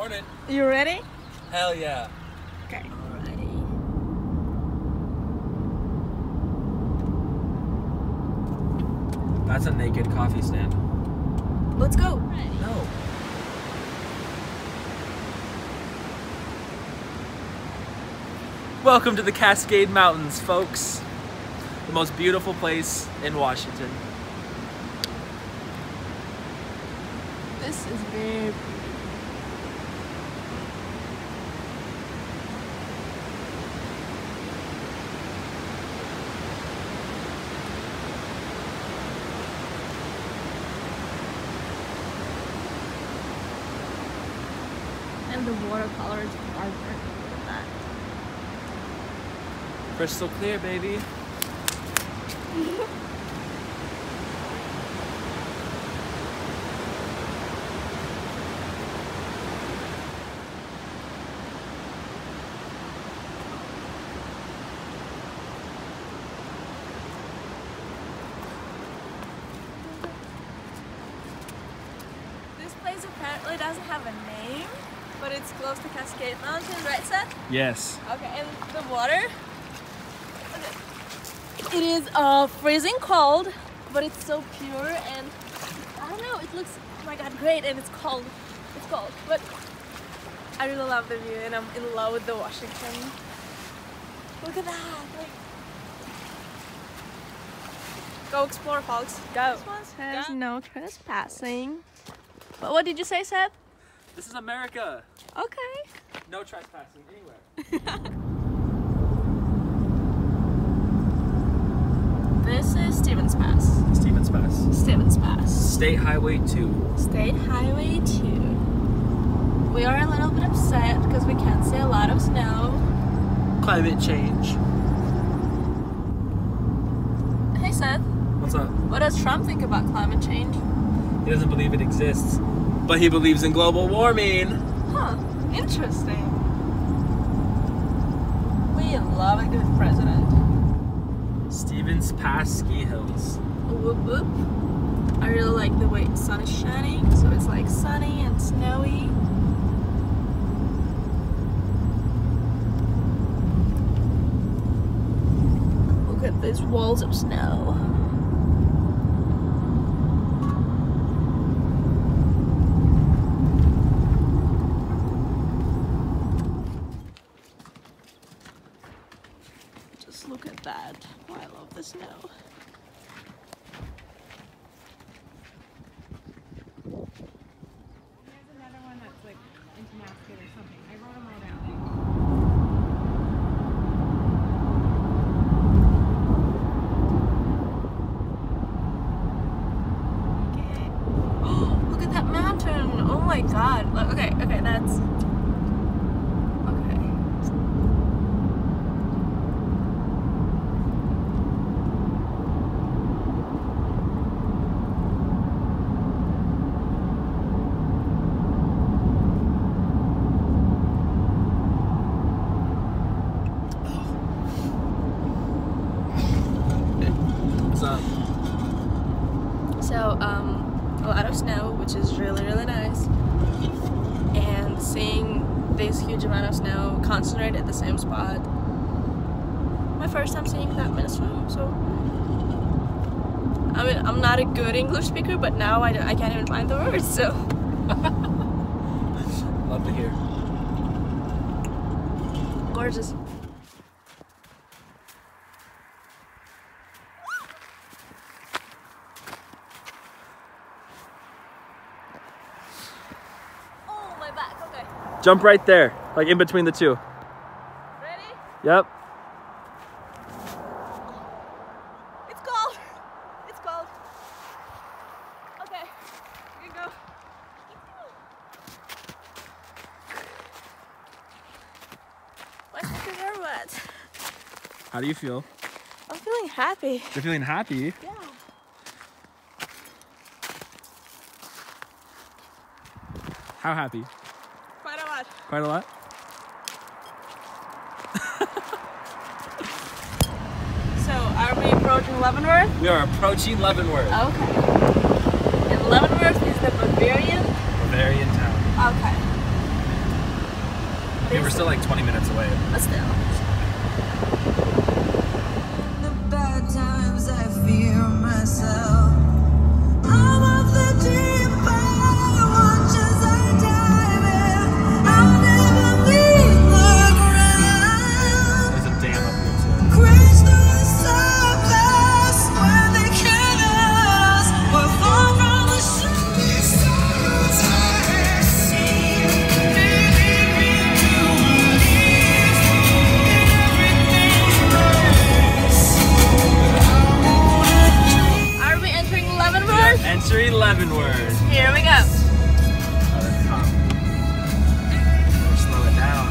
Morning. You ready? Hell yeah. Okay. That's a naked coffee stand. Let's go. No. Welcome to the Cascade Mountains, folks. The most beautiful place in Washington. This is very pretty. And the watercolors are working with that. Crystal clear, baby. This place apparently doesn't have a name, but it's close to Cascade Mountain, right, Seth? Yes. Okay, and the water, it is freezing cold, but it's so pure, and I don't know, it looks, oh my god, great, and it's cold. It's cold, but I really love the view, and I'm in love with the Washington. Look at that, like, go explore, folks, go. This one says no trespassing. But what did you say, Seth? This is America. Okay. No trespassing anywhere. This is Stevens Pass. Stevens Pass. Stevens Pass. State Highway 2. State Highway 2. We are a little bit upset because we can't see a lot of snow. Climate change. Hey Seth, What's up? what does Trump think about climate change? He doesn't believe it exists, but he believes in global warming. Huh, interesting. We love a good president. Stevens Pass ski hills. Whoop whoop. I really like the way the sun is shining, so it's like sunny and snowy. Look at these walls of snow. Just look at that. Oh, I love the snow. There's another one that's like into mascot or something. I wrote them all down. Okay. Oh, look at that mountain. Oh my god. Okay, that's... Okay. What's up? So, a lot of snow, which is really, really nice. And seeing this huge amount of snow concentrated at the same spot. My first time seeing that many snow, so... I mean, I'm not a good English speaker, but now I can't even find the words, so... Love to hear. Gorgeous. Oh, my back, okay. Jump right there, like in between the two. Ready? Yep. It's cold. It's cold. Okay, you can go. My fingers are wet. How do you feel? I'm feeling happy. You're feeling happy? Yeah. How happy? Quite a lot. Quite a lot? So, are we approaching Leavenworth? We are approaching Leavenworth. Okay. And Leavenworth is the Bavarian? Bavarian town. Okay. mean, we're still like 20 minutes away. But still. The bad times I fear myself. I'm of the deep end, watch as I dive in. I'll never leave the ground. There's a dam up here too. Crash through the surface when they kill us. We're far from the shooting stars I have seen. Are we entering Leavenworth? Entry Leavenworth. Here we go. Oh, that's calm. Better slow it down.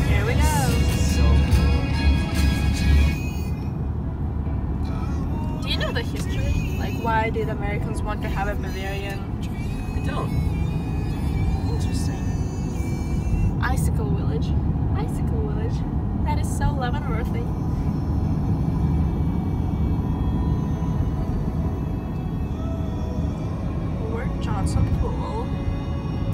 Here we go. So Do you know the history? Like, why did Americans want to have a Bavarian? I don't. Interesting. Icicle Village. Icicle Village. That is so Leavenworthy. Fort Johnson Pool.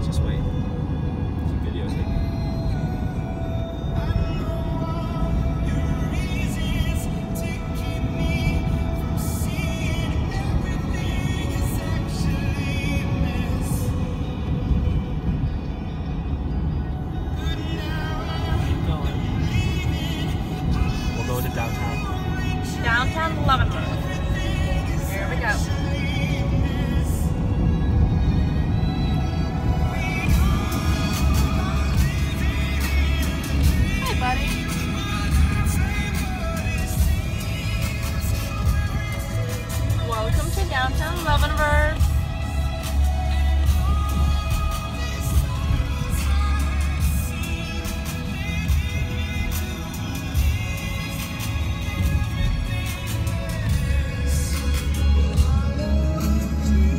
Just wait. Keep videotaping. Keep going. We'll go to downtown. Downtown Leavenworth. Here we go. Hey, buddy. Welcome to downtown Leavenworth.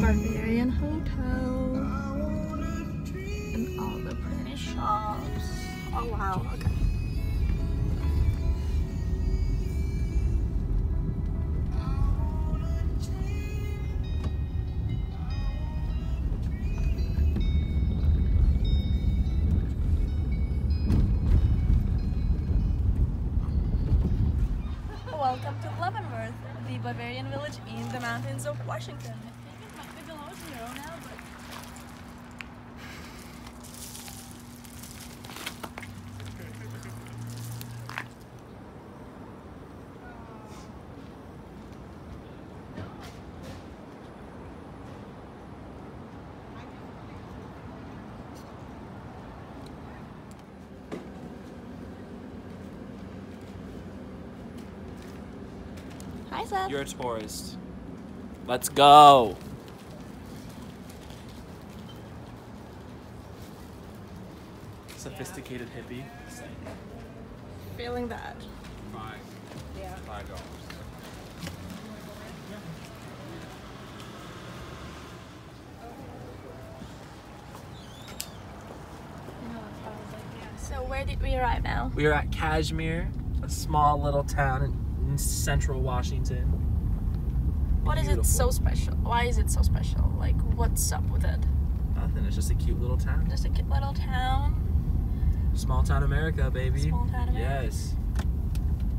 Bavarian Hotel. And all the pretty shops. Oh wow, okay. Welcome to Leavenworth, the Bavarian village in the mountains of Washington. I think it might be below zero now, but hi, Seth. You're a tourist. Let's go. Sophisticated hippie. Feeling that. Yeah. So where did we arrive now? We are at Kashmir, a small little town in central Washington. What is it so special? Why is it so special? Like, what's up with it? Nothing, it's just a cute little town. Just a cute little town. Small town America, baby. Small town America. Yes.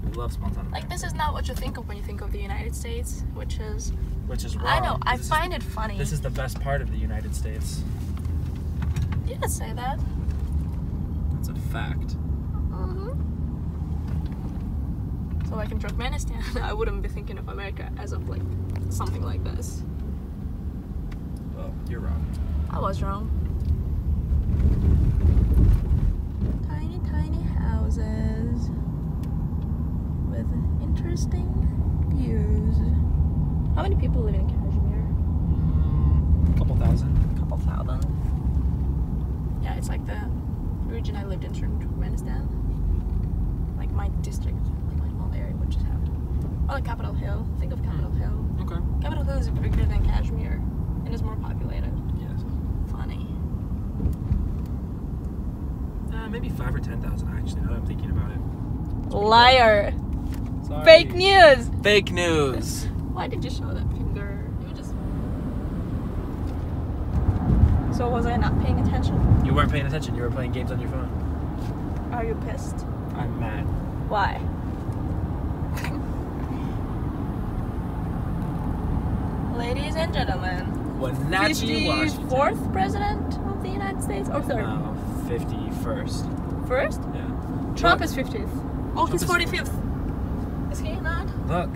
We love small town America. Like, this is not what you think of when you think of the United States, which is... Which is wrong. I know, I This is- find it funny. This is the best part of the United States. You didn't say that. That's a fact. So like in Turkmenistan, I wouldn't be thinking of America as of like something like this. Well, you're wrong. I was wrong. Tiny, tiny houses with interesting views. How many people live in Kashmir? A couple thousand. Couple thousand. Yeah, it's like the region I lived in Turkmenistan. Like my district, like my small area would just have. Oh, like Capitol Hill. Think of Capitol Hill. Okay. Capitol Hill is bigger than Kashmir and is more populated. Yes. Funny. Maybe 5,000 or 10,000 actually, now that I'm thinking about it. Liar. Sorry. Fake news. Fake news. Why did you show that finger? You just. So was I not paying attention? You weren't paying attention. You were playing games on your phone. Are you pissed? I'm mad. Why? Ladies and gentlemen, Wenatchee, Washington. 54th president of the United States or 3rd? No, 51st. First? Yeah. Trump Look. is 50th. Oh, he's Trump is 45th. Is he not? Look.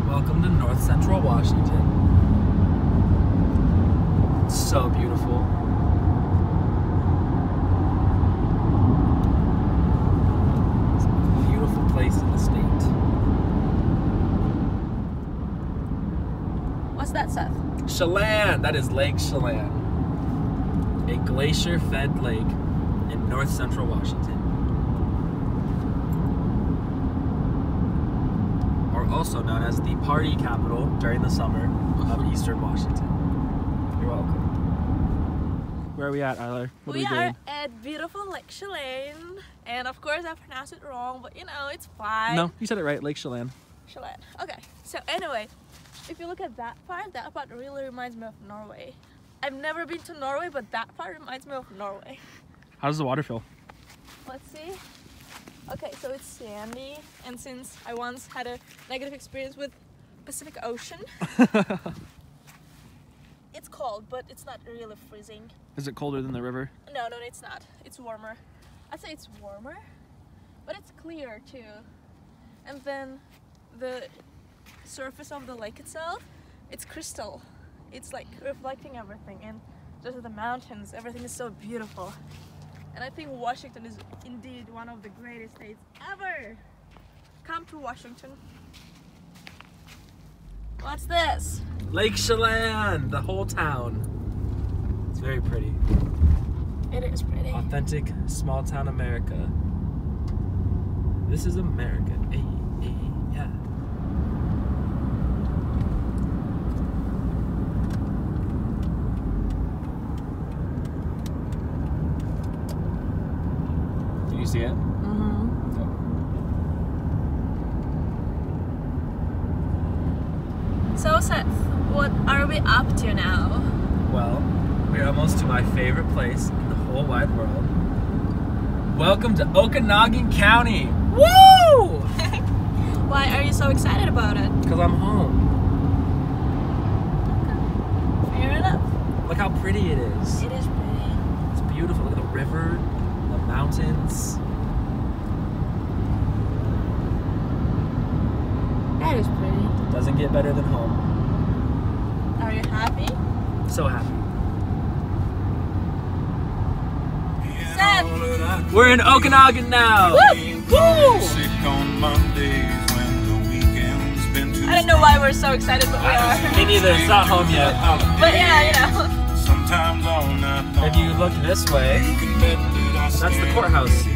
Welcome to North Central Washington. It's so beautiful. It's a beautiful place in the state. What's that, Seth? Chelan! That is Lake Chelan. A glacier-fed lake in North Central Washington. Or also known as the party capital during the summer of Eastern Washington. You're welcome. Where are we at, Eiler? What We are we are doing? at beautiful Lake Chelan. And of course I pronounced it wrong, but you know, it's fine. No, you said it right. Lake Chelan. Chelan. Okay, so anyway, if you look at that part really reminds me of Norway. I've never been to Norway, but that part reminds me of Norway. How does the water feel? Let's see. Okay, so it's sandy, and since I once had a negative experience with Pacific Ocean, it's cold, but it's not really freezing. Is it colder than the river? No, it's not. It's warmer. I'd say it's warmer, but it's clear too. And then the surface of the lake itself, it's crystal. It's like reflecting everything, and just the mountains, everything is so beautiful. And I think Washington is indeed one of the greatest states ever. Come to Washington. What's this? Lake Chelan! The whole town. It's very pretty. It is pretty. Authentic small town America. This is America. Hey, yeah. Do you see it? Mm-hmm. So Seth, what are we up to now? Well, we're almost to my favorite place in the whole wide world. Welcome to Okanagan County! Woo! Why are you so excited about it? Because I'm home. Fair enough. Look how pretty it is. It is pretty. It's beautiful. Look at the river, the mountains. That is pretty. Doesn't get better than home. Are you happy? So happy. Seth! We're in Okanagan now! Woo! I don't know why we're so excited, but we are. Me neither. It's not home yet. But yeah, you know. If you look this way, that's the courthouse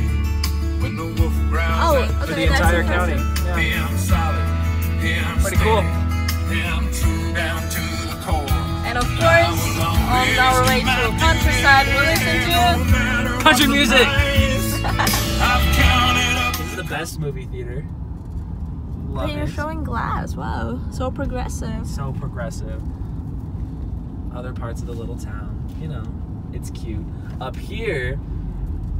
Oh, for okay, the that's entire impressive. county. Yeah. Pretty cool. And of course, on our way to countryside, we listen to Country music! This is the best movie theater. Love You're it. showing glass. Wow, so progressive. So progressive. Other parts of the little town, you know, it's cute. Up here,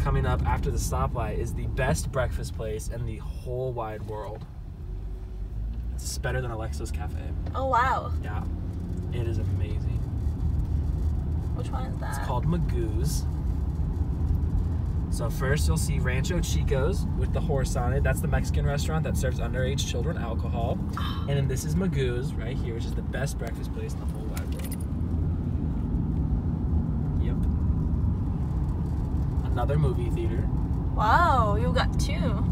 coming up after the stoplight, is the best breakfast place in the whole wide world. It's better than Alexa's Cafe. Oh wow, Yeah, it is amazing. which one is that? It's called Magoo's. So first you'll see Rancho Chico's with the horse on it. That's the Mexican restaurant that serves underage children alcohol. And then this is Magoo's right here, which is the best breakfast place in the whole wide world. Yep. Another movie theater. Wow, you got two.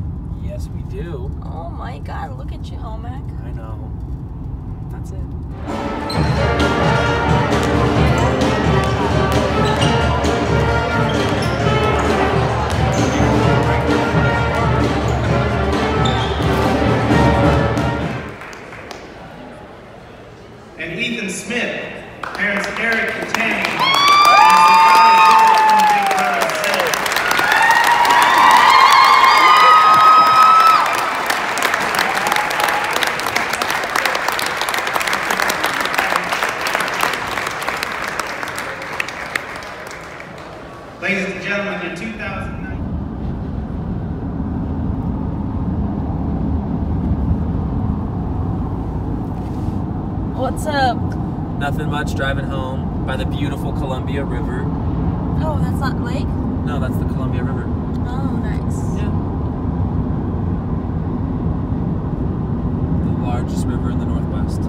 Yes, we do. Oh my god, look at you, Omek. I know. That's it. And Ethan Smith, parents Eric Katang, and done with your 2009. What's up? Nothing much, driving home by the beautiful Columbia River. Oh, that's not lake? No, that's the Columbia River. Oh, nice. Yeah. The largest river in the Northwest.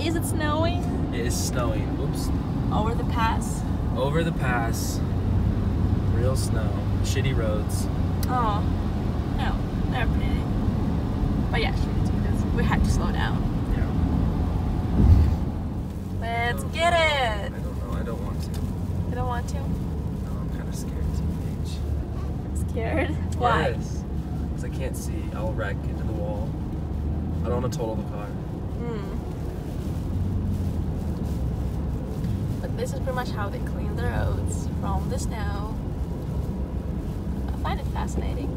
Is it snowing? It is snowing. Oops. Over the pass? Over the pass. Real snow. Shitty roads. Oh, no, they're pretty. But yeah, because we had to slow down. Yeah. Let's get it! I don't know. I don't want to. You don't want to? No, I'm kind of scared, TBH. Scared? Why? Yes. Because I can't see. I'll wreck into the wall. I don't want to total the car. But this is pretty much how they clean the roads from the snow. I find it fascinating.